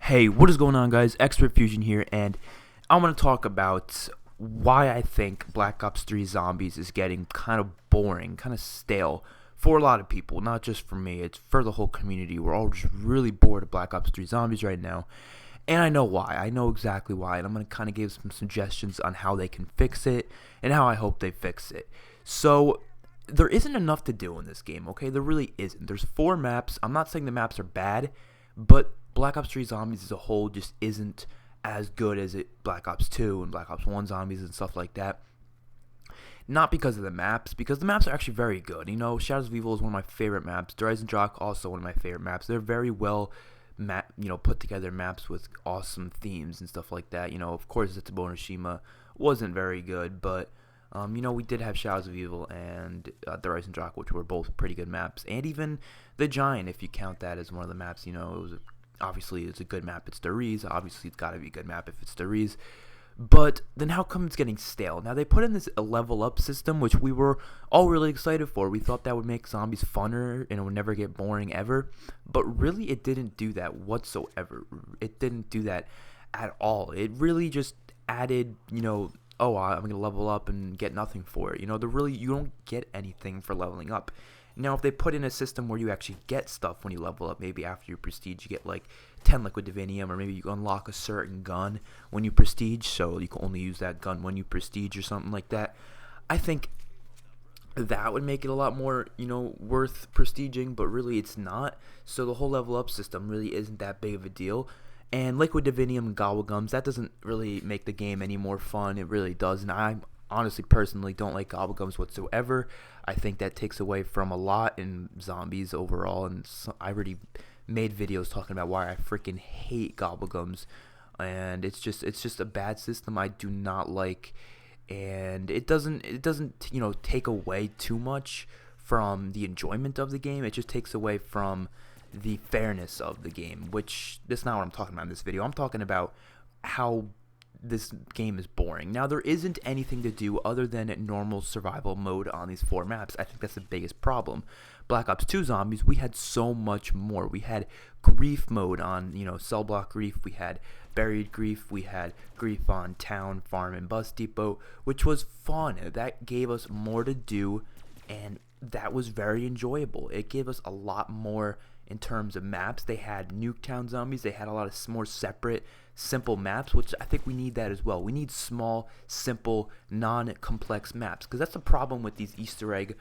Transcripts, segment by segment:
Hey, what is going on, guys? Xpertfusion here, and I'm going to talk about why I think Black Ops 3 Zombies is getting kind of boring, kind of stale for a lot of people, not just for me. It's for the whole community. We're all just really bored of Black Ops 3 Zombies right now, and I know why. I know exactly why, and I'm going to kind of give some suggestions on how they can fix it and how I hope they fix it. So, there isn't enough to do in this game, okay? There really isn't. There's 4 maps. I'm not saying the maps are bad, but Black Ops 3 Zombies as a whole just isn't as good as Black Ops 2 and Black Ops 1 Zombies and stuff like that. Not because of the maps, because the maps are actually very good. You know, Shadows of Evil is one of my favorite maps. Rise and Jock also one of my favorite maps. They're very well put together maps with awesome themes and stuff like that. You know, of course, Zetsubo Nishima wasn't very good, but we did have Shadows of Evil and the Rise and Jock, which were both pretty good maps, and even the Giant, if you count that as one of the maps. You know, it was obviously it's a good map. It's Deriz. Obviously, it's got to be a good map if it's Deriz. But then how come it's getting stale? Now, they put in this level up system, which we were all really excited for. We thought that would make zombies funner and it would never get boring ever. But really, it didn't do that whatsoever. It didn't do that at all. It really just added, oh, I'm going to level up and get nothing for it. You don't get anything for leveling up. Now, if they put in a system where you actually get stuff when you level up, maybe after your prestige, you get like 10 liquid divinium, or maybe you unlock a certain gun when you prestige, so you can only use that gun when you prestige or something like that. I think that would make it a lot more, worth prestiging, but really it's not. So the whole level up system really isn't that big of a deal. And liquid divinium and gobblegums, that doesn't really make the game any more fun. It really doesn't. I honestly, personally, don't like gobblegums whatsoever. I think that takes away from a lot in zombies overall, and so I already made videos talking about why I freaking hate gobblegums, and it's just a bad system I do not like, and it doesn't take away too much from the enjoyment of the game. It just takes away from the fairness of the game, which that's not what I'm talking about in this video. I'm talking about how this game is boring. Now, there isn't anything to do other than normal survival mode on these 4 maps. I think that's the biggest problem. Black Ops 2 Zombies, we had so much more. We had grief mode on, cell block grief. We had buried grief. We had grief on town, farm, and bus depot, which was fun. That gave us more to do, and that was very enjoyable. It gave us a lot more in terms of maps. They had Nuketown Zombies. They had a lot of more separate, simple maps, which I think we need that as well. We need small, simple, non-complex maps, because that's the problem with these Easter egg,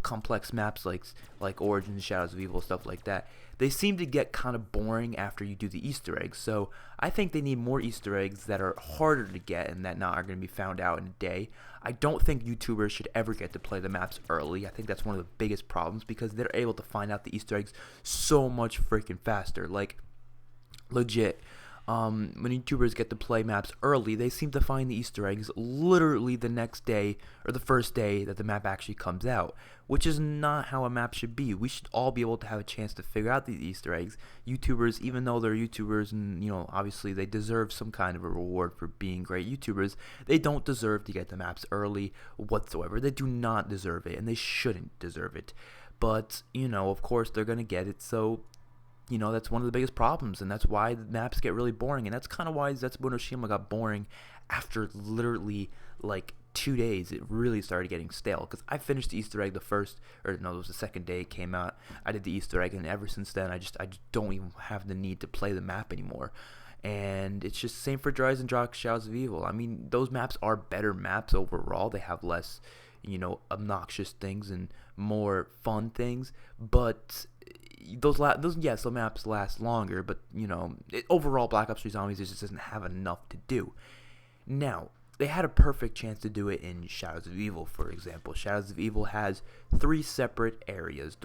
complex maps like Origins, Shadows of Evil, stuff like that. They seem to get kind of boring after you do the Easter eggs. So I think they need more Easter eggs that are harder to get and that not are going to be found out in a day. I don't think YouTubers should ever get to play the maps early. I think that's one of the biggest problems, because they're able to find out the Easter eggs so much freaking faster. Like, legit. When YouTubers get to play maps early, they seem to find the Easter eggs literally the next day or the first day that the map actually comes out, which is not how a map should be. We should all be able to have a chance to figure out these Easter eggs. YouTubers, even though they're YouTubers and, obviously they deserve some kind of a reward for being great YouTubers, they don't deserve to get the maps early whatsoever. They do not deserve it, and they shouldn't deserve it. But, of course they're going to get it, so that's one of the biggest problems, and that's why the maps get really boring, and that's kind of why Zetsubo Nishima got boring after literally like 2 days. It really started getting stale, because I finished the Easter egg it was the second day it came out. I did the Easter egg, and ever since then I just don't even have the need to play the map anymore. And it's just same for Rise and Jock, Shadows of Evil. I mean, those maps are better maps overall. They have less, obnoxious things and more fun things, but those maps last longer, but overall Black Ops 3 Zombies just doesn't have enough to do. Now, they had a perfect chance to do it in Shadows of Evil, for example. Shadows of Evil has 3 main separate areas: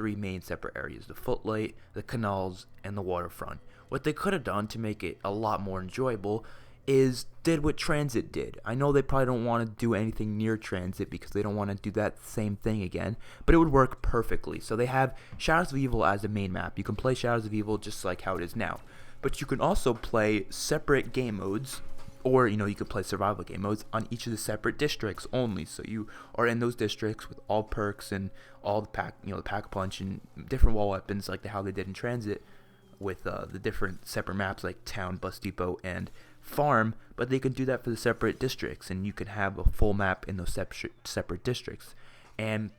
the Footlight, the Canals, and the Waterfront. What they could have done to make it a lot more enjoyable is did what Transit did. I know they probably don't want to do anything near Transit because they don't want to do that same thing again, but it would work perfectly. So they have Shadows of Evil as the main map. You can play Shadows of Evil just like how it is now, but you can also play separate game modes, or you could play survival game modes on each of the separate districts only. So you are in those districts with all perks and all the pack, the pack punch and different wall weapons like how they did in Transit. with the different separate maps like town, bus depot, and farm, but they can do that for the separate districts, and you can have a full map in those separate districts. And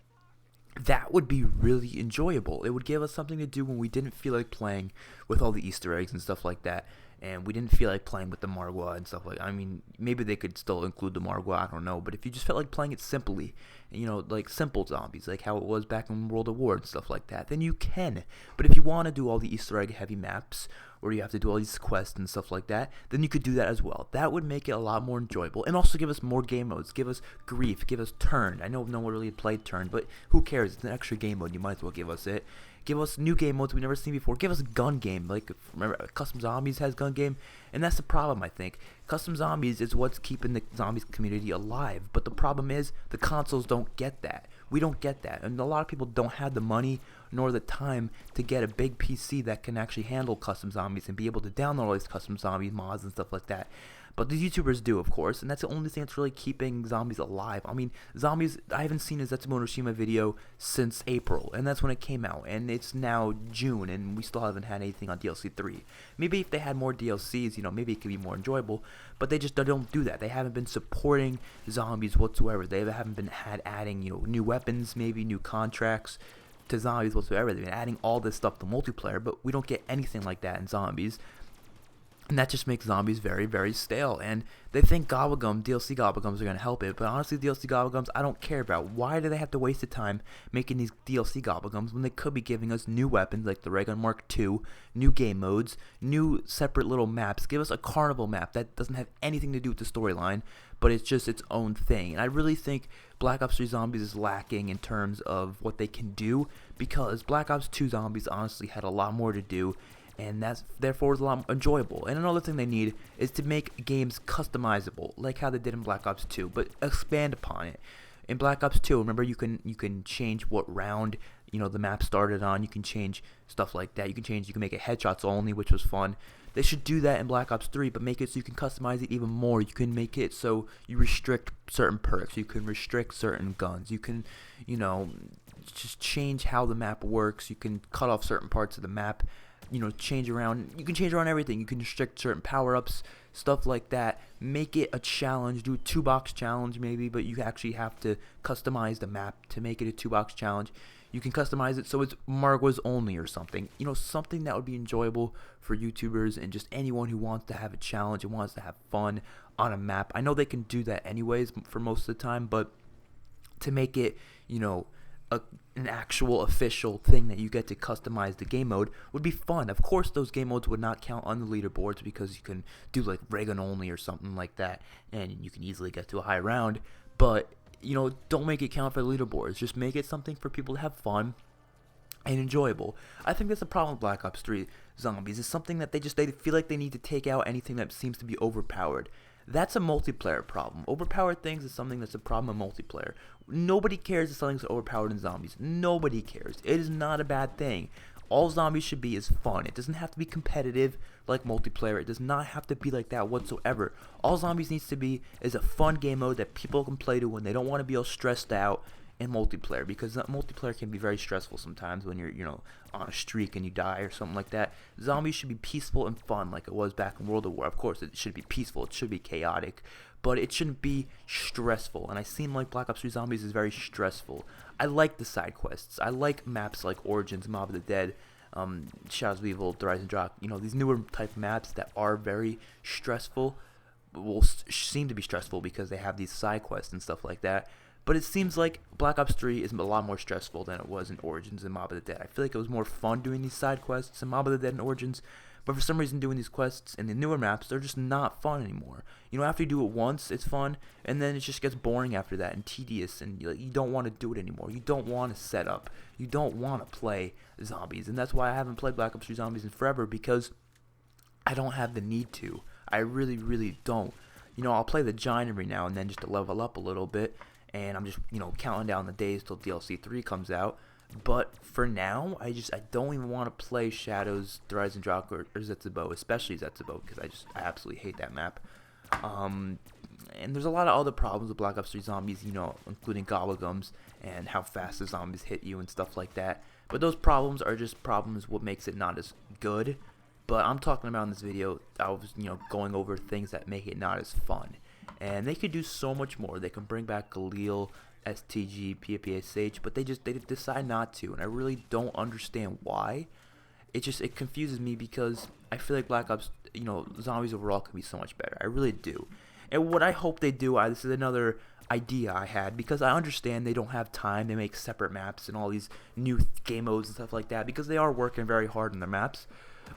that would be really enjoyable. It would give us something to do when we didn't feel like playing with all the Easter eggs and stuff like that, and we didn't feel like playing with the Margwa and stuff like that. I mean, maybe they could still include the Margwa, I don't know, but if you just felt like playing it simply, like simple zombies, like how it was back in World of War and stuff like that, then you can. But if you want to do all the Easter egg heavy maps, or you have to do all these quests and stuff like that, then you could do that as well. That would make it a lot more enjoyable, and also give us more game modes. Give us Grief, give us Turn. I know no one really played Turn, but who cares? It's an extra game mode. You might as well give us it. Give us new game modes we've never seen before. Give us a gun game. Like, remember, Custom Zombies has gun game, and that's the problem, I think. Custom Zombies is what's keeping the zombies community alive, but the problem is the consoles don't get that. We don't get that, and a lot of people don't have the money nor the time to get a big PC that can actually handle custom zombies and be able to download all these custom zombie mods and stuff like that. But the YouTubers do, of course, and that's the only thing that's really keeping zombies alive. I mean, zombies, I haven't seen a Zetsubo Hiroshima video since April, and that's when it came out, and it's now June, and we still haven't had anything on DLC 3. Maybe if they had more DLCs, maybe it could be more enjoyable, but they just don't do that. They haven't been supporting zombies whatsoever. They haven't been adding, new weapons, maybe new contracts to zombies whatsoever. They've been adding all this stuff to multiplayer, but we don't get anything like that in zombies. And that just makes zombies very, very stale. And they think DLC Gobblegums are going to help it. But honestly, DLC Gobblegums, I don't care about. Why do they have to waste the time making these DLC Gobblegums when they could be giving us new weapons like the Ray Gun Mark II, new game modes, new separate little maps? Give us a carnival map that doesn't have anything to do with the storyline, but it's just its own thing. And I really think Black Ops 3 Zombies is lacking in terms of what they can do, because Black Ops 2 Zombies honestly had a lot more to do, and that's therefore is a lot more enjoyable. And another thing they need is to make games customizable, like how they did in Black Ops 2, but expand upon it. In Black Ops 2, remember, you can change what round the map started on. You can change stuff like that. You can make it headshots only, which was fun. They should do that in Black Ops 3, but make it so you can customize it even more. You can make it so you restrict certain perks. You can restrict certain guns. You can, just change how the map works. You can cut off certain parts of the map. Change around. You can change around everything. You can restrict certain power-ups, stuff like that. Make it a challenge. Do a 2-box challenge maybe, but you actually have to customize the map to make it a 2-box challenge. You can customize it so it's Margwas only or something. Something that would be enjoyable for YouTubers and just anyone who wants to have a challenge and wants to have fun on a map. I know they can do that anyways for most of the time, but to make it, an actual official thing that you get to customize the game mode would be fun. Of course, those game modes would not count on the leaderboards because you can do like Ray Gun only or something like that, and you can easily get to a high round. But don't make it count for the leaderboards. Just make it something for people to have fun and enjoyable. I think that's the problem with Black Ops 3 Zombies. It's something that they feel like they need to take out anything that seems to be overpowered. That's a multiplayer problem. Overpowered things is something that's a problem in multiplayer. Nobody cares if something's overpowered in zombies. Nobody cares. It is not a bad thing. All zombies should be is fun. It doesn't have to be competitive like multiplayer. It does not have to be like that whatsoever. All zombies needs to be is a fun game mode that people can play to when they don't want to be all stressed out in multiplayer, because multiplayer can be very stressful sometimes when you're on a streak and you die or something like that. Zombies should be peaceful and fun like it was back in World of War. Of course, it should be peaceful. It should be chaotic, but it shouldn't be stressful. And I seem like Black Ops 3 Zombies is very stressful. I like the side quests. I like maps like Origins, Mob of the Dead, Shadows of Evil, The Rise and Drop. These newer type maps that are very stressful will seem to be stressful because they have these side quests and stuff like that. But it seems like Black Ops 3 is a lot more stressful than it was in Origins and Mob of the Dead. I feel like it was more fun doing these side quests in Mob of the Dead and Origins, but for some reason doing these quests in the newer maps, they're just not fun anymore. After you do it once, it's fun, and then it just gets boring after that and tedious, and you don't want to do it anymore. You don't want to set up. You don't want to play zombies, and that's why I haven't played Black Ops 3 Zombies in forever, because I don't have the need to. I really, really don't. I'll play the Giant every now and then just to level up a little bit, and I'm just, counting down the days till DLC 3 comes out. But for now, I don't even want to play Shadows, The Rise and Drop, or Zetsubo, especially Zetsubo, because I absolutely hate that map. And there's a lot of other problems with Black Ops 3 Zombies, including Gobblegums and how fast the zombies hit you and stuff like that. But those problems are just problems what makes it not as good. But I'm talking about in this video, I was going over things that make it not as fun. And they could do so much more. They can bring back alittle, STG, PAPSH, but they decide not to, and I really don't understand why. It confuses me because I feel like Black Ops, zombies overall can be so much better. I really do. And what I hope they do, this is another idea I had, because I understand they don't have time. They make separate maps and all these new game modes and stuff like that because they are working very hard on their maps.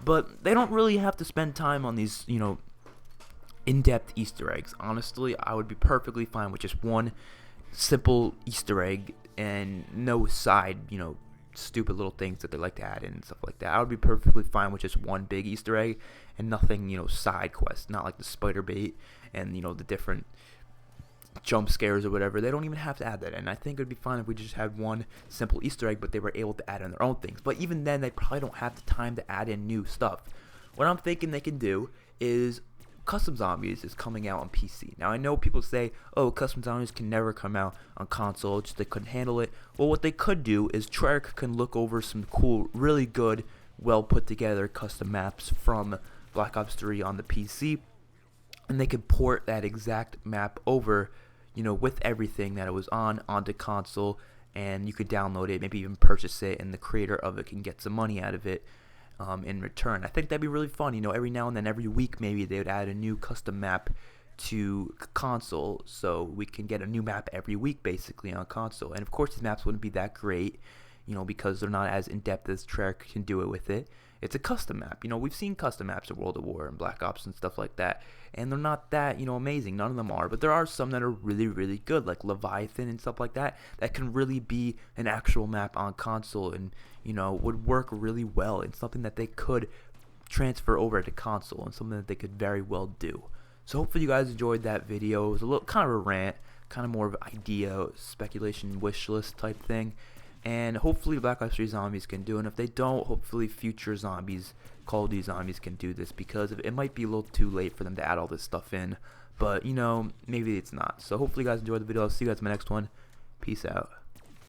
But they don't really have to spend time on these, in-depth Easter eggs. Honestly, I would be perfectly fine with just one simple Easter egg and no side, stupid little things that they like to add in and stuff like that. I would be perfectly fine with just one big Easter egg and nothing, side quests, not like the spider bait and, the different jump scares or whatever. They don't even have to add that in. I think it would be fine if we just had one simple Easter egg, but they were able to add in their own things. But even then, they probably don't have the time to add in new stuff. What I'm thinking they can do is Custom Zombies is coming out on PC. Now, I know people say, oh, Custom Zombies can never come out on console, just they couldn't handle it. Well, what they could do is Treyarch can look over some cool, really good, well put together custom maps from Black Ops 3 on the PC, and they could port that exact map over, with everything that it was onto console, and you could download it, maybe even purchase it, and the creator of it can get some money out of it. In return. I think that'd be really fun. Every now and then, every week, maybe they would add a new custom map to console, so we can get a new map every week, basically, on console. And of course, these maps wouldn't be that great, because they're not as in depth as Treyarch can do it with it. It's a custom map. We've seen custom maps of World at War and Black Ops and stuff like that, and they're not that, amazing. None of them are, but there are some that are really, really good, like Leviathan and stuff like that, that can really be an actual map on console and, would work really well. It's something that they could transfer over to console and something that they could very well do. So hopefully you guys enjoyed that video. It was a little kind of a rant, kind of more of an idea, speculation, wish list type thing. And hopefully Black Ops 3 Zombies can do it. And if they don't, hopefully future zombies, Call of Duty Zombies can do this, because it might be a little too late for them to add all this stuff in. But, maybe it's not. So hopefully you guys enjoyed the video. I'll see you guys in my next one. Peace out.